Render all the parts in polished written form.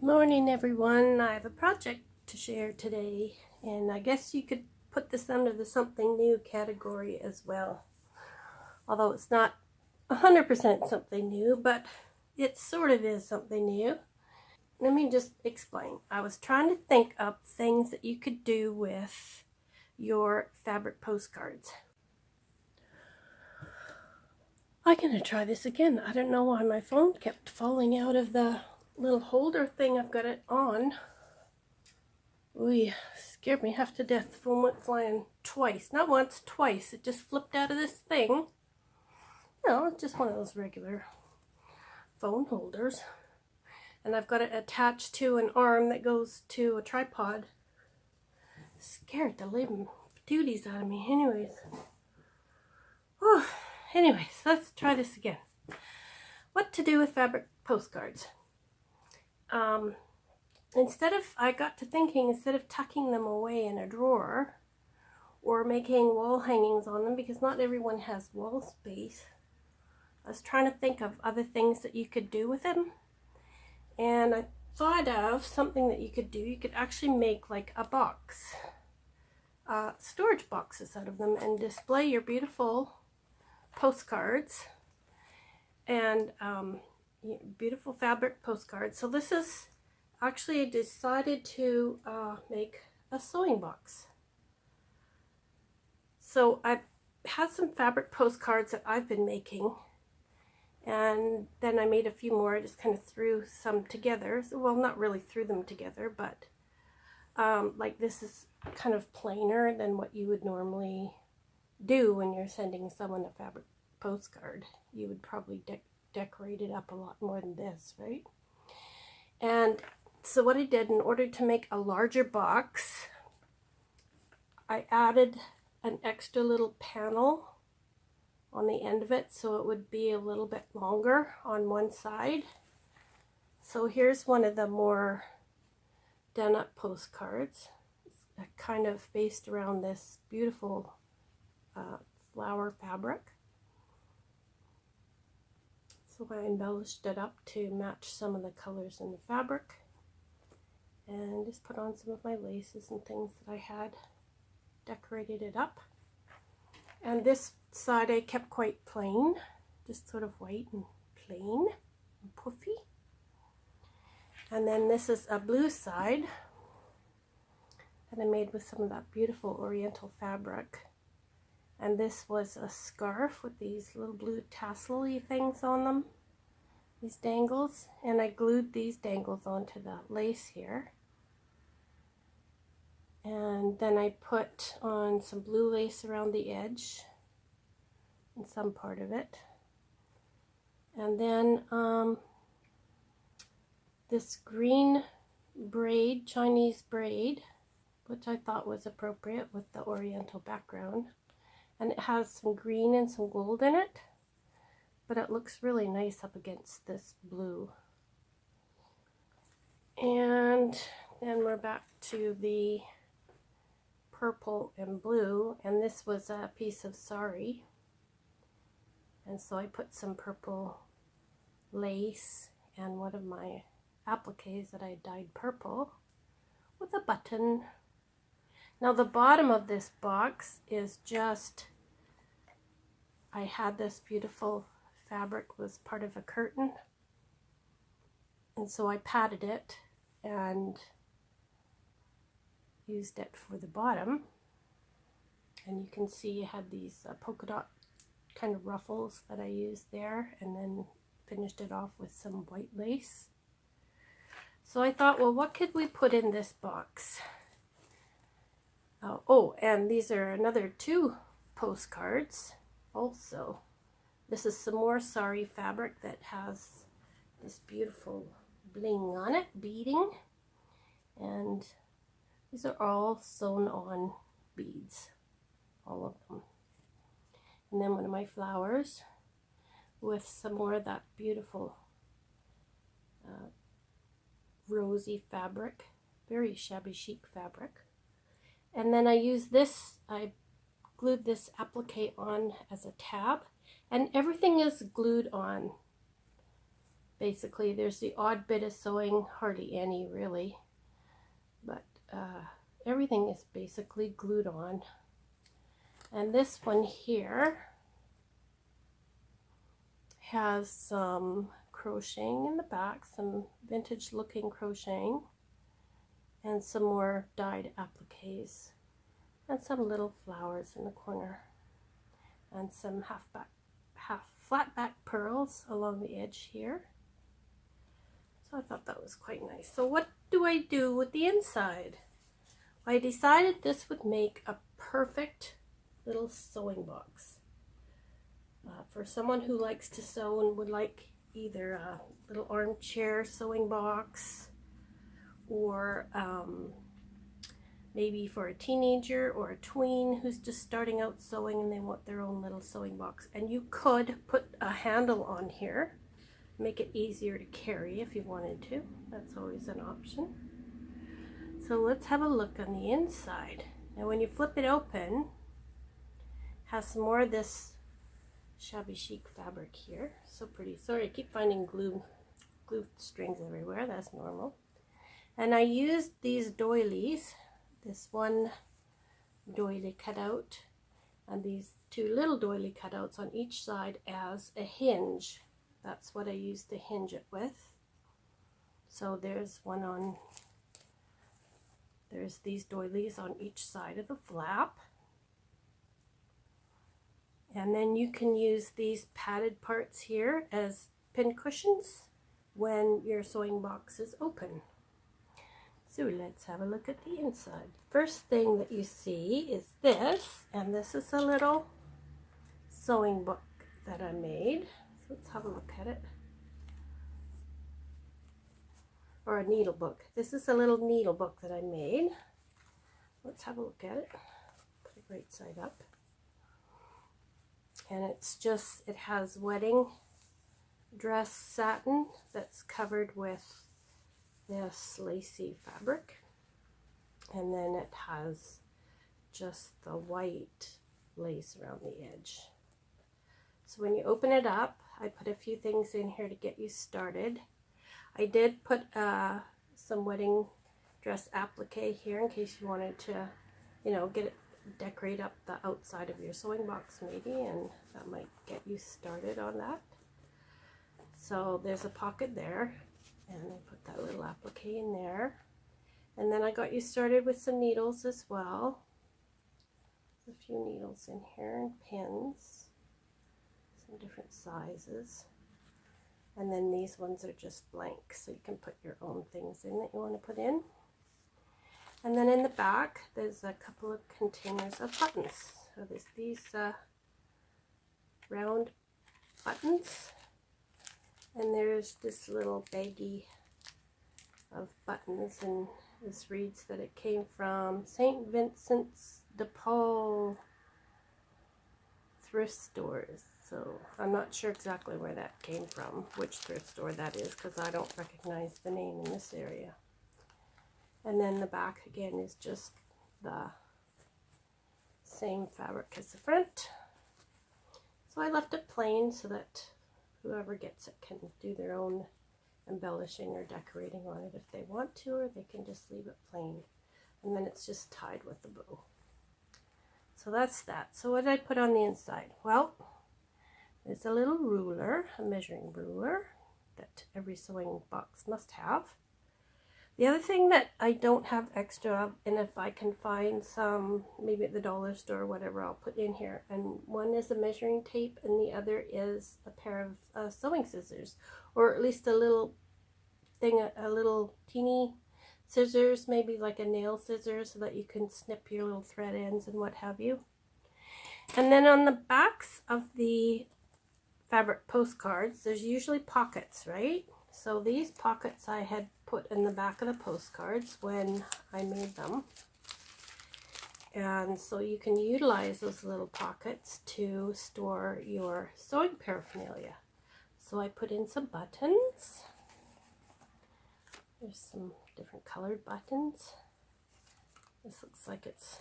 Morning everyone. I have a project to share today, and I guess you could put this under the something new category as well. Although it's not 100% something new, but it sort of is something new. Let me just explain. I was trying to think up things that you could do with your fabric postcards. I'm going to try this again. I don't know why my phone kept falling out of the little holder thing I've got it on. Ooh, scared me half to death. The phone went flying twice. Not once, twice. It just flipped out of this thing. No, it's just one of those regular phone holders. And I've got it attached to an arm that goes to a tripod. Scared the living dooties out of me. Anyways, let's try this again. What to do with fabric postcards? I got to thinking, instead of tucking them away in a drawer or making wall hangings on them, because not everyone has wall space, I was trying to think of other things that you could do with them. And I thought of something that you could do. You could actually make like a box, storage boxes out of them, and display your beautiful postcards and beautiful fabric postcards. So this is actually, I decided to make a sewing box. So I had some fabric postcards that I've been making, and then I made a few more. I just kind of threw some together. Well, not really threw them together, but like this is kind of plainer than what you would normally do when you're sending someone a fabric postcard. You would probably decorate it up a lot more than this, right? And so what I did, in order to make a larger box, I added an extra little panel on the end of it, so it would be a little bit longer on one side. So here's one of the more done up postcards. It's kind of based around this beautiful flower fabric. So I embellished it up to match some of the colors in the fabric, and just put on some of my laces and things that I had, decorated it up. And this side I kept quite plain, just sort of white and plain and puffy. And then this is a blue side that I made with some of that beautiful oriental fabric. And this was a scarf with these little blue tassel-y things on them, these dangles. And I glued these dangles onto the lace here. And then I put on some blue lace around the edge and some part of it. And then this green braid, Chinese braid, which I thought was appropriate with the oriental background. And it has some green and some gold in it, but it looks really nice up against this blue. And then we're back to the purple and blue, and this was a piece of sari, and so I put some purple lace and one of my appliques that I dyed purple with a button. Now the bottom of this box is just, I had this beautiful fabric, was part of a curtain, and so I padded it and used it for the bottom. And you can see I had these polka dot kind of ruffles that I used there, and then finished it off with some white lace. So I thought, well, what could we put in this box? Oh, and these are another two postcards also. This is some more sari fabric that has this beautiful bling on it, beading, and these are all sewn on beads, all of them. And then one of my flowers with some more of that beautiful rosy fabric, very shabby chic fabric. And then I used this, I glued this applique on as a tab, and everything is glued on basically. There's the odd bit of sewing, hardly any really, but everything is basically glued on. And this one here has some crocheting in the back, some vintage looking crocheting, and some more dyed appliques, and some little flowers in the corner, and some half flat back pearls along the edge here. So I thought that was quite nice. So what do I do with the inside? I decided this would make a perfect little sewing box for someone who likes to sew and would like either a little armchair sewing box, or maybe for a teenager or a tween who's just starting out sewing and they want their own little sewing box. And you could put a handle on here, make it easier to carry if you wanted to. That's always an option. So let's have a look on the inside. Now when you flip it open, it has some more of this shabby chic fabric here. So pretty. Sorry, I keep finding glue strings everywhere. That's normal. And I used these doilies, this one doily cutout and these two little doily cutouts on each side as a hinge. That's what I used to hinge it with. So there's these doilies on each side of the flap. And then you can use these padded parts here as pin cushions when your sewing box is open. So let's have a look at the inside. First thing that you see is this, and this is a little sewing book that I made. So let's have a look at it. Or a needle book. This is a little needle book that I made. Let's have a look at it. Put it right side up. And it has wedding dress satin that's covered with this lacy fabric, and then it has just the white lace around the edge. So when you open it up, I put a few things in here to get you started. I did put some wedding dress applique here in case you wanted to, decorate up the outside of your sewing box maybe, and that might get you started on that. So there's a pocket there, and I put that little applique in there. And then I got you started with some needles as well. There's a few needles in here and pins, some different sizes. And then these ones are just blank, so you can put your own things in that you want to put in. And then in the back, there's a couple of containers of buttons. So there's these round buttons, and there's this little baggie of buttons, and this reads that it came from St. Vincent's de Paul thrift stores. So I'm not sure exactly where that came from, which thrift store that is, because I don't recognize the name in this area. And then the back again is just the same fabric as the front. So I left it plain so that whoever gets it can do their own embellishing or decorating on it if they want to, or they can just leave it plain. And then it's just tied with a bow. So that's that. So what did I put on the inside? Well, there's a little ruler, a measuring ruler that every sewing box must have. The other thing that I don't have extra of, and if I can find some, maybe at the dollar store or whatever, I'll put in here. And one is a measuring tape, and the other is a pair of sewing scissors, or at least a little thing, a little teeny scissors, maybe like a nail scissors, so that you can snip your little thread ends and what have you. And then on the backs of the fabric postcards, there's usually pockets, right? So these pockets I had put in the back of the postcards when I made them. And so you can utilize those little pockets to store your sewing paraphernalia. So I put in some buttons. There's some different colored buttons. This looks like it's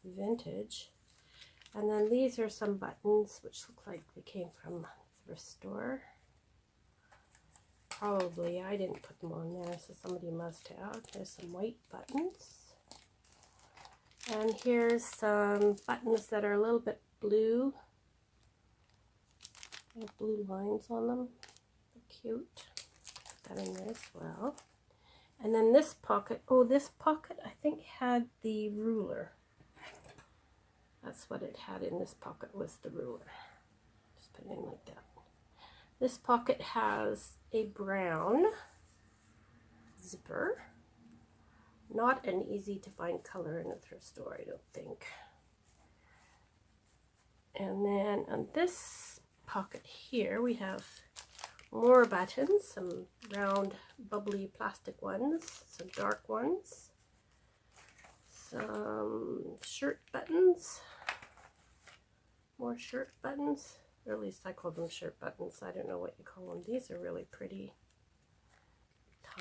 vintage. And then these are some buttons which look like they came from a thrift store. probably, I didn't put them on there, so somebody must have. There's some white buttons. And here's some buttons that are a little bit blue. They have blue lines on them. They're cute. Put that in there as well. And then this pocket, oh, this pocket I think had the ruler. That's what it had in this pocket, was the ruler. Just put it in like that. This pocket has a brown zipper. Not an easy to find color in a thrift store, I don't think. And then on this pocket here we have more buttons, some round bubbly plastic ones, some dark ones, some shirt buttons, more shirt buttons, or at least I call them shirt buttons. I don't know what you call them. These are really pretty,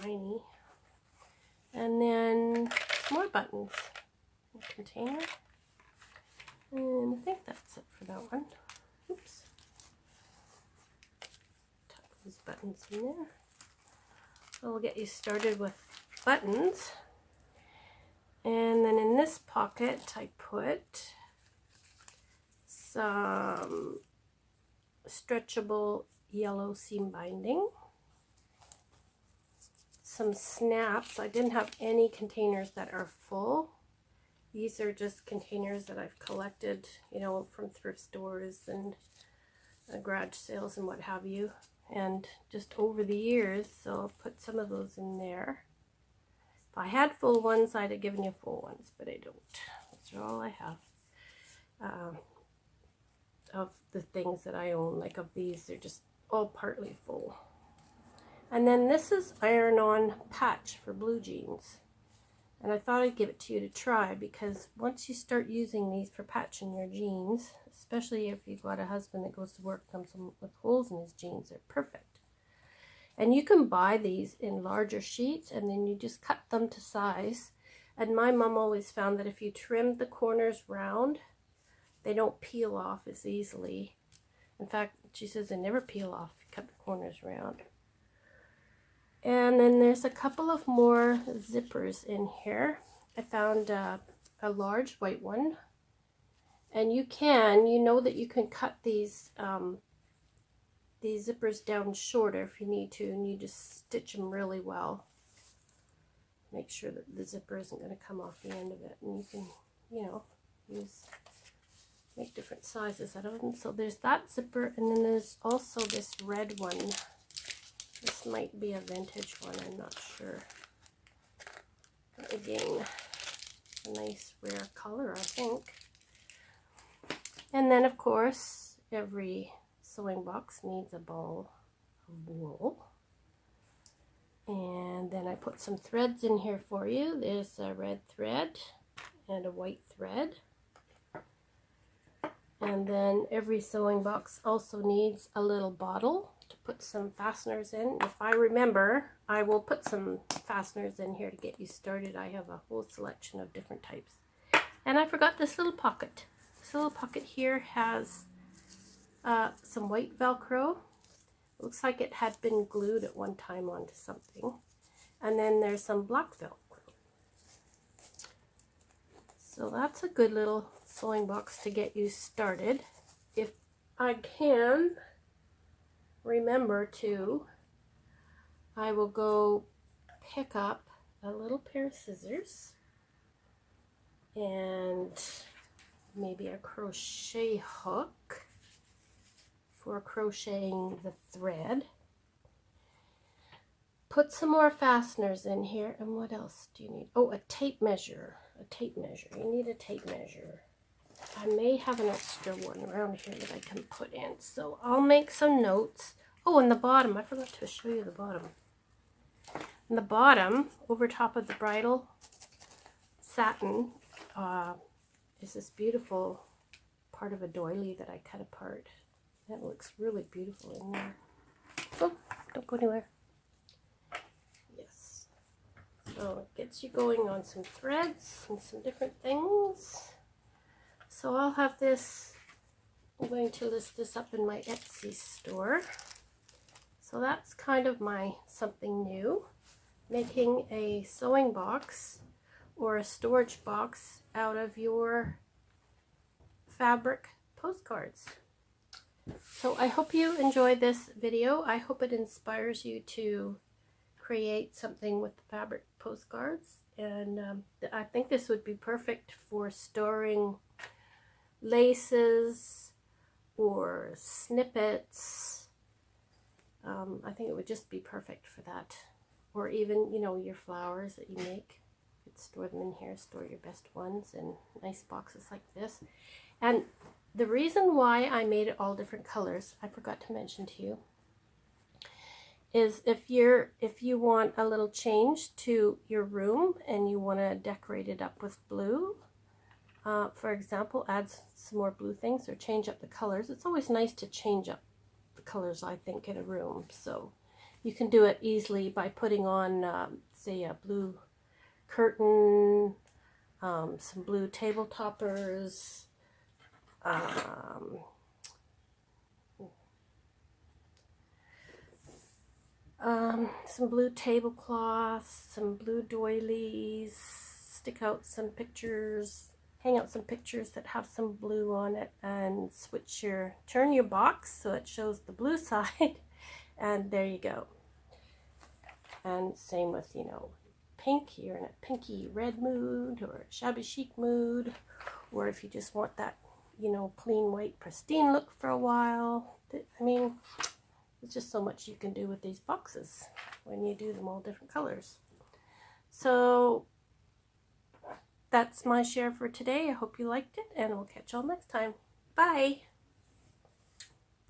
tiny. And then more buttons in a container. And I think that's it for that one. Oops. Tuck these buttons in there. So we'll get you started with buttons. And then in this pocket I put some stretchable yellow seam binding. Some snaps. I didn't have any containers that are full. These are just containers that I've collected, you know, from thrift stores and garage sales and what have you, and just over the years, so I'll put some of those in there. If I had full ones, I'd have given you full ones, but I don't. Those are all I have of the things that I own. Like of these, they're just all partly full. And then this is iron-on patch for blue jeans. And I thought I'd give it to you to try, because once you start using these for patching your jeans, especially if you've got a husband that goes to work and comes with holes in his jeans, they're perfect. And you can buy these in larger sheets, and then you just cut them to size. And my mom always found that if you trim the corners round, they don't peel off as easily. In fact, she says they never peel off if you cut the corners round. And then there's a couple of more zippers in here. I found a large white one. And you know that you can cut these zippers down shorter if you need to, and you just stitch them really well. Make sure that the zipper isn't going to come off the end of it. And you can, you know, make different sizes out of them. So there's that zipper, and then there's also this red one. This might be a vintage one, I'm not sure. But again, a nice rare color, I think. And then, of course, every sewing box needs a ball of wool. And then I put some threads in here for you. There's a red thread and a white thread. And then every sewing box also needs a little bottle to put some fasteners in. If I remember, I will put some fasteners in here to get you started. I have a whole selection of different types. And I forgot this little pocket. This little pocket here has some white Velcro. It looks like it had been glued at one time onto something. And then there's some black Velcro. So that's a good little sewing box to get you started. If I can remember to, I will go pick up a little pair of scissors and maybe a crochet hook for crocheting the thread. Put some more fasteners in here, and what else do you need? Oh, a tape measure. A tape measure. You need a tape measure. I may have an extra one around here that I can put in, so I'll make some notes. Oh, and the bottom, I forgot to show you the bottom. And the bottom, over top of the bridal satin, is this beautiful part of a doily that I cut apart. That looks really beautiful in there. Oh, don't go anywhere. Yes. So it gets you going on some threads and some different things. So I'll have this, I'm going to list this up in my Etsy store. So that's kind of my something new, making a sewing box or a storage box out of your fabric postcards. So I hope you enjoy this video. I hope it inspires you to create something with the fabric postcards. And I think this would be perfect for storing laces or snippets. I think it would just be perfect for that. Or even, you know, your flowers that you make. You could store them in here, store your best ones in nice boxes like this. And the reason why I made it all different colors, I forgot to mention to you, is if you want a little change to your room and you want to decorate it up with blue, for example, add some more blue things or change up the colors. It's always nice to change up the colors, I think, in a room. So you can do it easily by putting on, say, a blue curtain, some blue table toppers, some blue tablecloths, some blue doilies, stick out some pictures, hang out some pictures that have some blue on it, and turn your box so it shows the blue side, and there you go. And same with, you know, pink, you're in a pinky red mood or a shabby chic mood, or if you just want that, you know, clean white pristine look for a while. I mean, there's just so much you can do with these boxes when you do them all different colors. So that's my share for today. I hope you liked it, and we'll catch y'all next time. Bye!